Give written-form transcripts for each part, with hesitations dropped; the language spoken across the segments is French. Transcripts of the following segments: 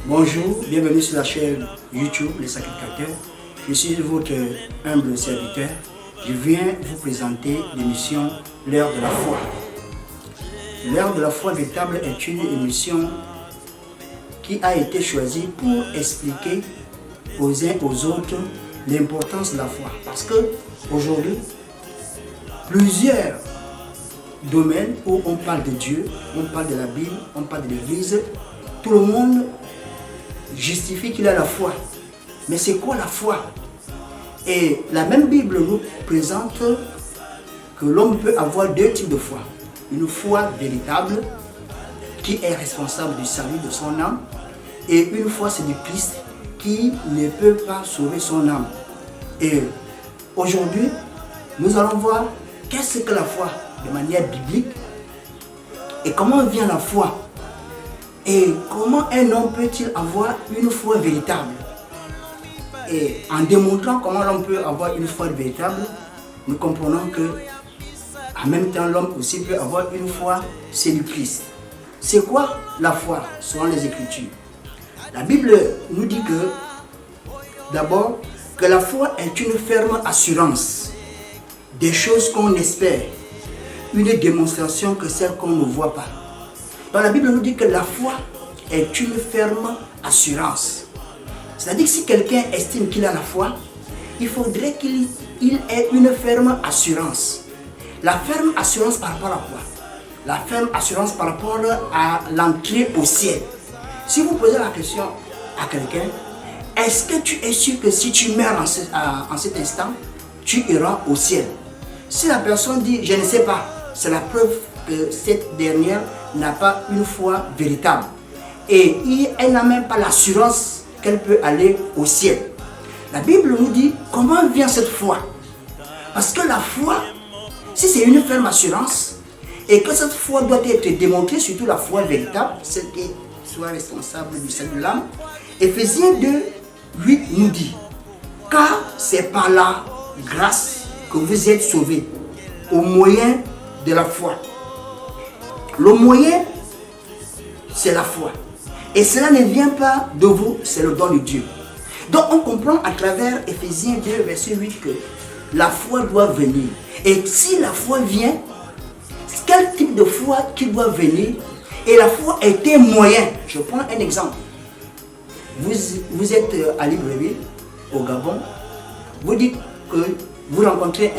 Bonjour, bienvenue sur la chaîne YouTube Les Sacrificateurs. Je suis votre humble serviteur. Je viens vous présenter l'émission L'heure de la foi. L'heure de la foi véritable est une émission qui a été choisie pour expliquer aux uns aux autres l'importance de la foi. Parce que aujourd'hui, plusieurs domaines où on parle de Dieu, on parle de la Bible, on parle de l'Église, tout le monde justifie qu'il a la foi. Mais c'est quoi la foi? Et la même Bible nous présente que l'homme peut avoir deux types de foi. Une foi véritable qui est responsable du salut de son âme, et une foi séductrice qui ne peut pas sauver son âme. Et aujourd'hui, nous allons voir qu'est-ce que la foi de manière biblique et comment vient la foi. Et comment un homme peut-il avoir une foi véritable? Et en démontrant comment l'homme peut avoir une foi véritable, nous comprenons que en même temps l'homme aussi peut avoir une foi séductrice. C'est quoi la foi selon les Écritures? La Bible nous dit que d'abord que la foi est une ferme assurance des choses qu'on espère, une démonstration que celle qu'on ne voit pas. Donc la Bible nous dit que la foi est une ferme assurance. C'est-à-dire que si quelqu'un estime qu'il a la foi, il faudrait qu'il ait une ferme assurance. La ferme assurance par rapport à quoi? La ferme assurance par rapport à l'entrée au ciel. Si vous posez la question à quelqu'un, est-ce que tu es sûr que si tu meurs en cet instant, tu iras au ciel? Si la personne dit je ne sais pas, c'est la preuve que cette dernière n'a pas une foi véritable. Et elle n'a même pas l'assurance qu'elle peut aller au ciel. La Bible nous dit comment vient cette foi. Parce que la foi, si c'est une ferme assurance, et que cette foi doit être démontrée, surtout la foi véritable, celle qui soit responsable du salut de l'âme, Éphésiens 2, 8 nous dit, car c'est par la grâce que vous êtes sauvés, au moyen de la foi. Le moyen, c'est la foi. Et cela ne vient pas de vous, c'est le don de Dieu. Donc on comprend à travers Éphésiens 2, verset 8 que la foi doit venir. Et si la foi vient, quel type de foi qui doit venir? Et la foi est un moyen. Je prends un exemple. Vous êtes à Libreville, au Gabon. Vous dites que vous rencontrez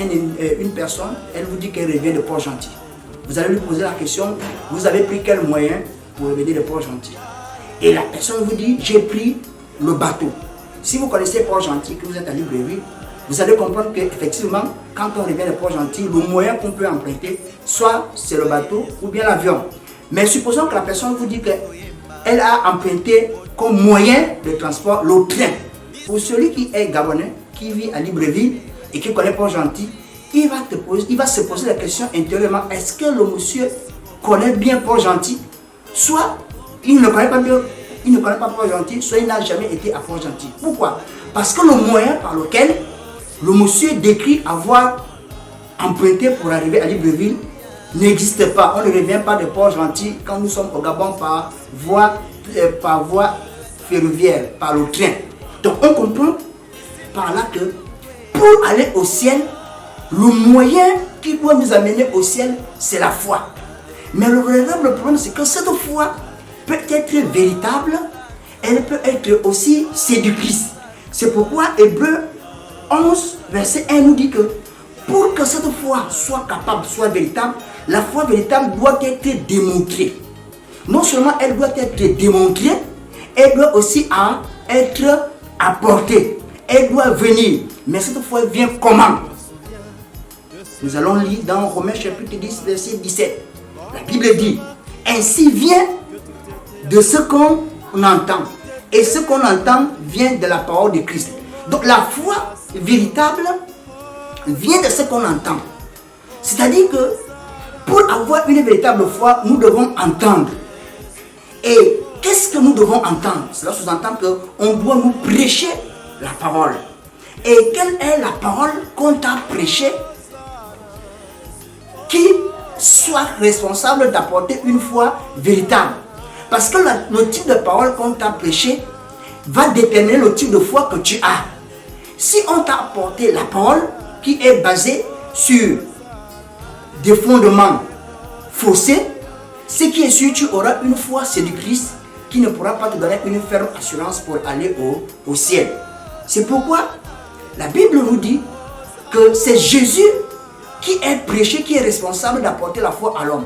une personne, elle vous dit qu'elle revient de Port-Gentil. Vous allez lui poser la question, vous avez pris quel moyen pour revenir de Port-Gentil? Et la personne vous dit, j'ai pris le bateau. Si vous connaissez Port-Gentil, que vous êtes à Libreville, vous allez comprendre qu'effectivement, quand on revient de Port-Gentil, le moyen qu'on peut emprunter, soit c'est le bateau ou bien l'avion. Mais supposons que la personne vous dit qu'elle a emprunté comme moyen de transport le train. Pour celui qui est gabonais, qui vit à Libreville et qui connaît Port-Gentil, il va se poser la question intérieurement, est-ce que le monsieur connaît bien Port-Gentil? Soit il ne connaît pas bien, il ne connaît pas Port-Gentil, soit il n'a jamais été à Port-Gentil. Pourquoi? Parce que le moyen par lequel le monsieur décrit avoir emprunté pour arriver à Libreville n'existe pas. On ne revient pas de Port-Gentil quand nous sommes au Gabon par voie ferroviaire, par le train. Donc on comprend par là que pour aller au ciel, le moyen qui doit nous amener au ciel, c'est la foi. Mais le véritable problème, c'est que cette foi peut être véritable, elle peut être aussi séductrice. C'est pourquoi Hébreux 11, verset 1 nous dit que pour que cette foi soit capable, soit véritable, la foi véritable doit être démontrée. Non seulement elle doit être démontrée, elle doit aussi être apportée. Elle doit venir. Mais cette foi vient comment? Nous allons lire dans Romains chapitre 10, verset 17. La Bible dit, ainsi vient de ce qu'on entend. Et ce qu'on entend vient de la parole de Christ. Donc la foi véritable vient de ce qu'on entend. C'est-à-dire que pour avoir une véritable foi, nous devons entendre. Et qu'est-ce que nous devons entendre? Cela sous-entend qu'on doit nous prêcher la parole. Et quelle est la parole qu'on t'a prêchée qui sois responsable d'apporter une foi véritable. Parce que le type de parole qu'on t'a prêché va déterminer le type de foi que tu as. Si on t'a apporté la parole qui est basée sur des fondements faussés, ce qui est sûr, tu auras une foi séductrice qui ne pourra pas te donner une ferme assurance pour aller au ciel. C'est pourquoi la Bible nous dit que c'est Jésus qui est prêché, qui est responsable d'apporter la foi à l'homme.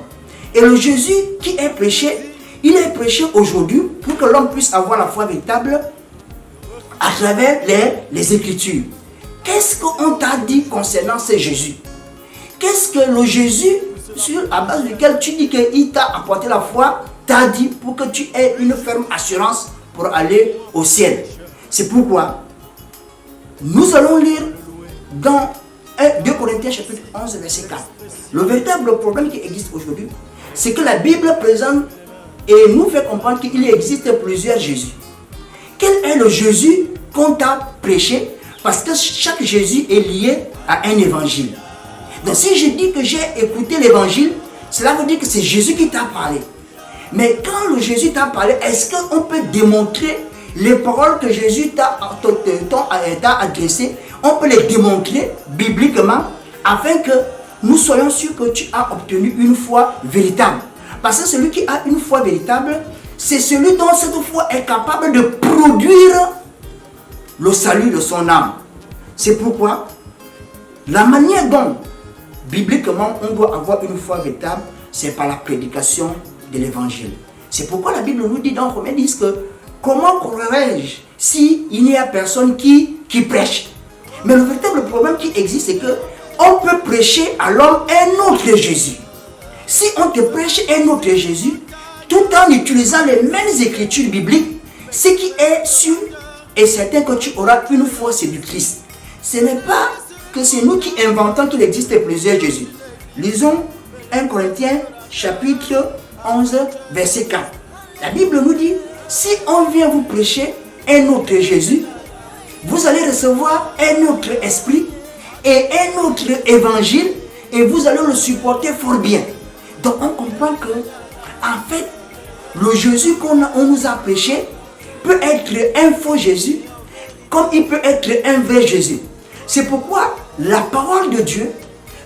Et le Jésus qui est prêché, il est prêché aujourd'hui pour que l'homme puisse avoir la foi véritable à travers les Écritures. Qu'est-ce qu'on t'a dit concernant ce Jésus? Qu'est-ce que le Jésus, sur la base duquel tu dis qu'il t'a apporté la foi, t'a dit pour que tu aies une ferme assurance pour aller au ciel? C'est pourquoi nous allons lire dans 2 Corinthiens chapitre 11 verset 4. Le véritable problème qui existe aujourd'hui, c'est que la Bible présente et nous fait comprendre qu'il existe plusieurs Jésus. Quel est le Jésus qu'on t'a prêché? Parce que chaque Jésus est lié à un évangile. Donc si je dis que j'ai écouté l'évangile, cela veut dire que c'est Jésus qui t'a parlé. Mais quand le Jésus t'a parlé, est-ce qu'on peut démontrer les paroles que Jésus t'a adressées? On peut les démontrer bibliquement afin que nous soyons sûrs que tu as obtenu une foi véritable. Parce que celui qui a une foi véritable, c'est celui dont cette foi est capable de produire le salut de son âme. C'est pourquoi la manière dont bibliquement on doit avoir une foi véritable, c'est par la prédication de l'évangile. C'est pourquoi la Bible nous dit dans Romains 10 que comment croirais-je s'il n'y a personne qui prêche? Mais le véritable problème qui existe, c'est que on peut prêcher à l'homme un autre Jésus. Si on te prêche un autre Jésus, tout en utilisant les mêmes écritures bibliques, ce qui est sûr et certain que tu auras une foi séductrice. Ce n'est pas que c'est nous qui inventons qu'il existe plusieurs Jésus. Lisons 1 Corinthiens chapitre 11 verset 4. La Bible nous dit, si on vient vous prêcher un autre Jésus, vous allez recevoir un autre esprit et un autre évangile et vous allez le supporter fort bien. Donc on comprend que, en fait, le Jésus qu'on nous a prêché peut être un faux Jésus comme il peut être un vrai Jésus. C'est pourquoi la parole de Dieu,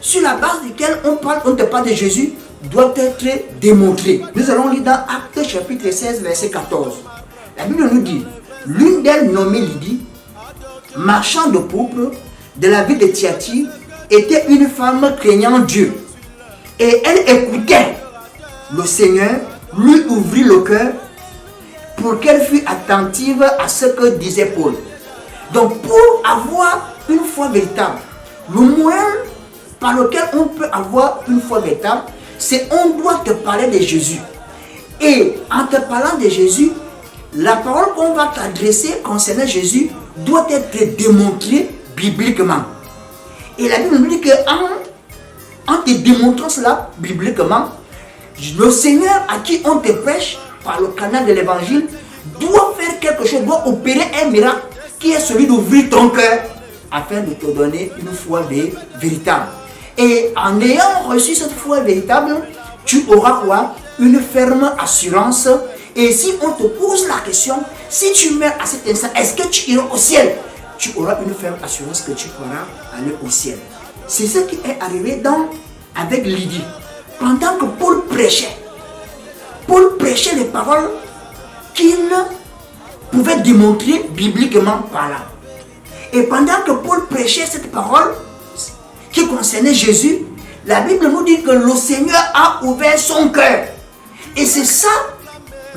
sur la base duquel on te parle de Jésus, doit être démontrée. Nous allons lire dans Actes chapitre 16 verset 14. La Bible nous dit, l'une d'elles nommée Lydie, marchand de pourpre de la ville de Thyatire, était une femme craignant Dieu. Et elle écoutait le Seigneur, lui ouvrit le cœur pour qu'elle fût attentive à ce que disait Paul. Donc pour avoir une foi véritable, le moyen par lequel on peut avoir une foi véritable, c'est on doit te parler de Jésus. Et en te parlant de Jésus, la parole qu'on va t'adresser concernant Jésus doit être démontrée bibliquement. Et la Bible nous dit qu'en te démontrant cela bibliquement, le Seigneur à qui on te prêche par le canal de l'évangile doit faire quelque chose, doit opérer un miracle qui est celui d'ouvrir ton cœur afin de te donner une foi véritable. Et en ayant reçu cette foi véritable, tu auras quoi? Une ferme assurance. Et si on te pose la question, si tu meurs à cet instant, est-ce que tu iras au ciel? Tu auras une ferme assurance que tu pourras aller au ciel. C'est ce qui est arrivé avec Lydie. Pendant que Paul prêchait les paroles qu'il pouvait démontrer bibliquement par là. Et pendant que Paul prêchait cette parole qui concernait Jésus, la Bible nous dit que le Seigneur a ouvert son cœur. Et c'est ça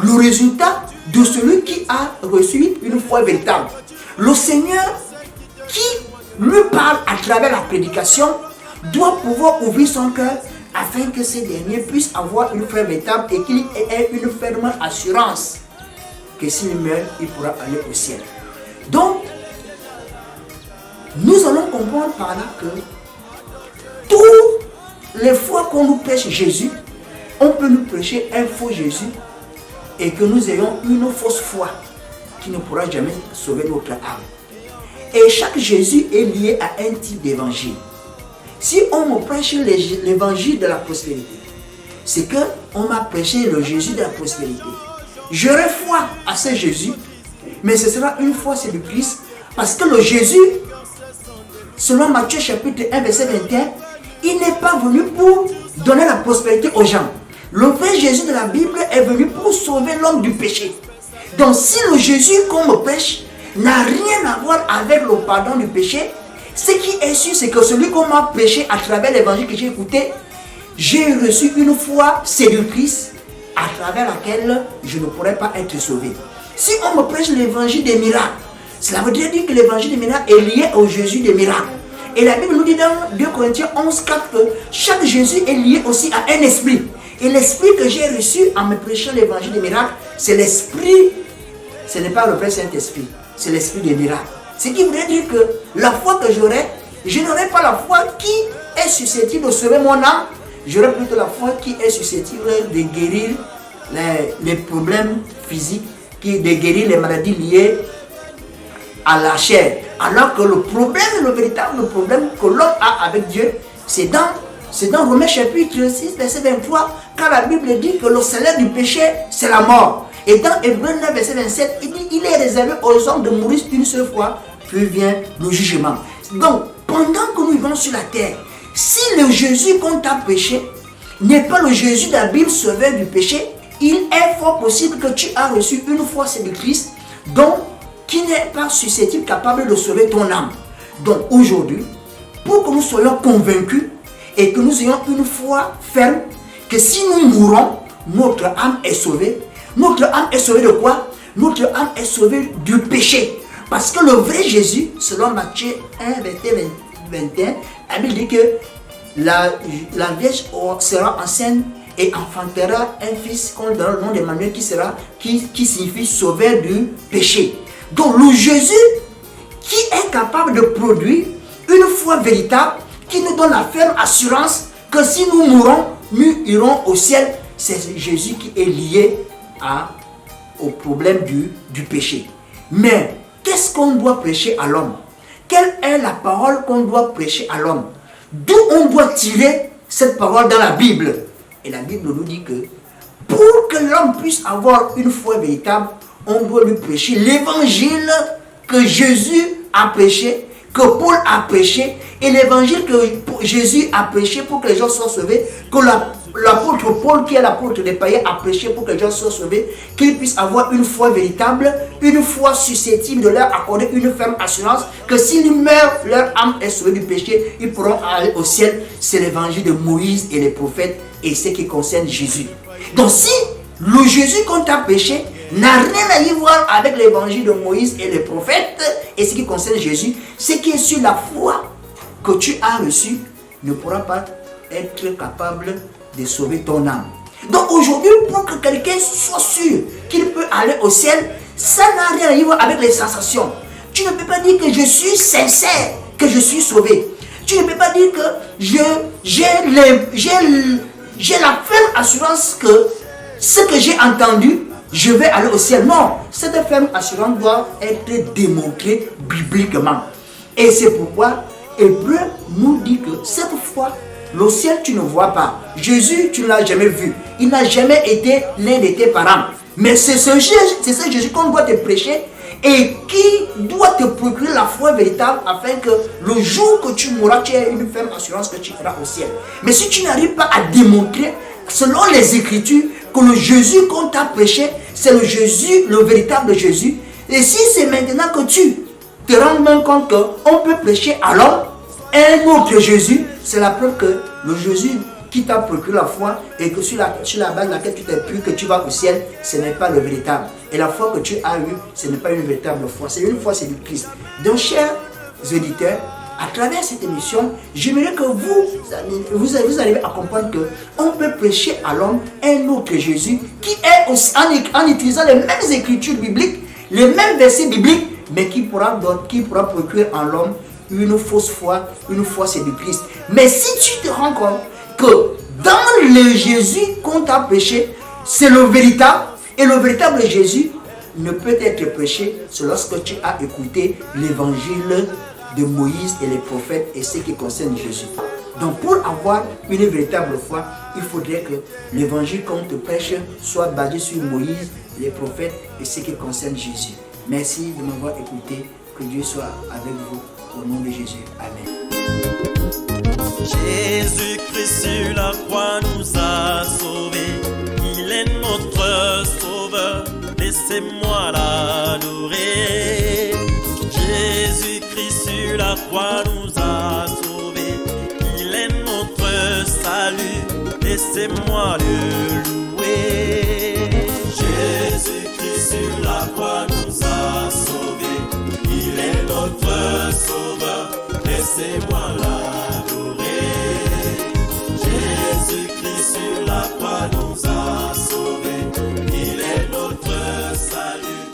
le résultat de celui qui a reçu une foi véritable. Le Seigneur qui lui parle à travers la prédication doit pouvoir ouvrir son cœur afin que ces derniers puissent avoir une foi véritable et qu'il ait une ferme assurance que s'il meurt, il pourra aller au ciel. Donc, nous allons comprendre par là que toutes les fois qu'on nous prêche Jésus, on peut nous prêcher un faux Jésus et que nous ayons une fausse foi qui ne pourra jamais sauver notre âme. Et chaque Jésus est lié à un type d'évangile. Si on me prêche l'évangile de la prospérité, c'est qu'on m'a prêché le Jésus de la prospérité. J'aurai foi à ce Jésus, mais ce sera une foi séductrice, parce que le Jésus, selon Matthieu chapitre 1, verset 21, il n'est pas venu pour donner la prospérité aux gens. Le vrai Jésus de la Bible est venu pour sauver l'homme du péché. Donc si le Jésus qu'on me prêche n'a rien à voir avec le pardon du péché, ce qui est sûr, c'est que celui qu'on m'a prêché à travers l'évangile que j'ai écouté, j'ai reçu une foi séductrice à travers laquelle je ne pourrais pas être sauvé. Si on me prêche l'évangile des miracles, cela veut dire que l'évangile des miracles est lié au Jésus des miracles. Et la Bible nous dit dans 2 Corinthiens 11, 4 que chaque Jésus est lié aussi à un esprit. Et l'esprit que j'ai reçu en me prêchant l'évangile des miracles, c'est l'esprit, ce n'est pas le vrai Saint-Esprit, c'est l'esprit des miracles. Ce qui voudrait dire que la foi que j'aurai, je n'aurai pas la foi qui est susceptible de sauver mon âme, j'aurai plutôt la foi qui est susceptible de guérir les problèmes physiques, de guérir les maladies liées à la chair. Alors que le problème, le véritable problème que l'homme a avec Dieu, c'est dans Romains chapitre 6, verset 23, quand la Bible dit que le salaire du péché, c'est la mort. Et dans Hébreux 9, verset 27, il dit il est réservé aux hommes de mourir une seule fois, puis vient le jugement. Donc, pendant que nous vivons sur la terre, si le Jésus qu'on t'a prêché n'est pas le Jésus de la Bible sauveur du péché, il est fort possible que tu as reçu une foi séductrice, donc qui n'est pas susceptible, capable de sauver ton âme. Donc aujourd'hui, pour que nous soyons convaincus et que nous ayons une foi ferme, que si nous mourons, notre âme est sauvée. Notre âme est sauvée de quoi? Notre âme est sauvée du péché. Parce que le vrai Jésus, selon Matthieu 1, verset 21, la Bible dit que la Vierge sera enceinte et enfantera un fils qu'on donne le nom d'Emmanuel qui signifie sauveur du péché. Donc le Jésus qui est capable de produire une foi véritable, qui nous donne la ferme assurance que si nous mourons, nous irons au ciel, c'est Jésus qui est lié au problème du péché. Mais qu'est-ce qu'on doit prêcher à l'homme? Quelle est la parole qu'on doit prêcher à l'homme? D'où on doit tirer cette parole dans la Bible? Et la Bible nous dit que pour que l'homme puisse avoir une foi véritable, on doit lui prêcher l'évangile que Jésus a prêché, que Paul a prêché, et l'évangile que Jésus a prêché pour que les gens soient sauvés, que l'apôtre Paul, qui est l'apôtre des païens, a prêché pour que les gens soient sauvés, qu'ils puissent avoir une foi véritable, une foi susceptible de leur accorder une ferme assurance que s'ils meurent, leur âme est sauvée du péché, ils pourront aller au ciel. C'est l'évangile de Moïse et les prophètes et ce qui concerne Jésus. Donc si le Jésus qu'on t'a prêché n'a rien à y voir avec l'évangile de Moïse et les prophètes et ce qui concerne Jésus, ce qui est sur la foi que tu as reçue ne pourra pas être capable de sauver ton âme. Donc aujourd'hui, pour que quelqu'un soit sûr qu'il peut aller au ciel, ça n'a rien à y voir avec les sensations. Tu ne peux pas dire que je suis sincère, que je suis sauvé. Tu ne peux pas dire que j'ai la ferme assurance que ce que j'ai entendu, je vais aller au ciel. Non, cette ferme assurance doit être démontrée bibliquement. Et c'est pourquoi Hébreu nous dit que cette fois, le ciel tu ne vois pas. Jésus tu ne l'as jamais vu. Il n'a jamais été l'un de tes parents. Mais c'est ce Jésus qu'on doit te prêcher et qui doit te procurer la foi véritable afin que le jour que tu mourras, tu aies une ferme assurance que tu iras au ciel. Mais si tu n'arrives pas à démontrer, selon les Écritures, que le Jésus qu'on t'a prêché, c'est le Jésus, le véritable Jésus, et si c'est maintenant que tu te rends bien compte qu'on peut prêcher à l'homme un autre Jésus, c'est la preuve que le Jésus qui t'a procuré la foi et que sur la base de laquelle tu t'es pris que tu vas au ciel, ce n'est pas le véritable. Et la foi que tu as eue, ce n'est pas une véritable foi, c'est une foi, c'est du Christ. Donc, chers auditeurs, à travers cette émission, j'aimerais que vous arrivez à comprendre qu'on peut prêcher à l'homme un autre Jésus qui est aussi, en utilisant les mêmes écritures bibliques, les mêmes versets bibliques, mais qui pourra procurer en l'homme une fausse foi, une foi c'est du Christ. Mais si tu te rends compte que dans le Jésus qu'on t'a prêché, c'est le véritable, et le véritable Jésus ne peut être prêché que lorsque tu as écouté l'évangile de Moïse et les prophètes et ce qui concerne Jésus. Donc pour avoir une véritable foi, il faudrait que l'évangile qu'on te prêche soit basé sur Moïse, les prophètes et ce qui concerne Jésus. Merci de m'avoir écouté. Que Dieu soit avec vous. Au nom de Jésus. Amen. Jésus-Christ sur la croix nous a sauvés. Il est notre sauveur. Laissez-moi l'adorer. Jésus-Christ sur la croix nous a sauvés. Il est notre salut. Laissez-moi le louer. Jésus-Christ sur la croix nous a sauvés. Il est notre sauveur. Laissez-moi l'adorer. Jésus-Christ sur la croix nous a sauvés. Il est notre salut.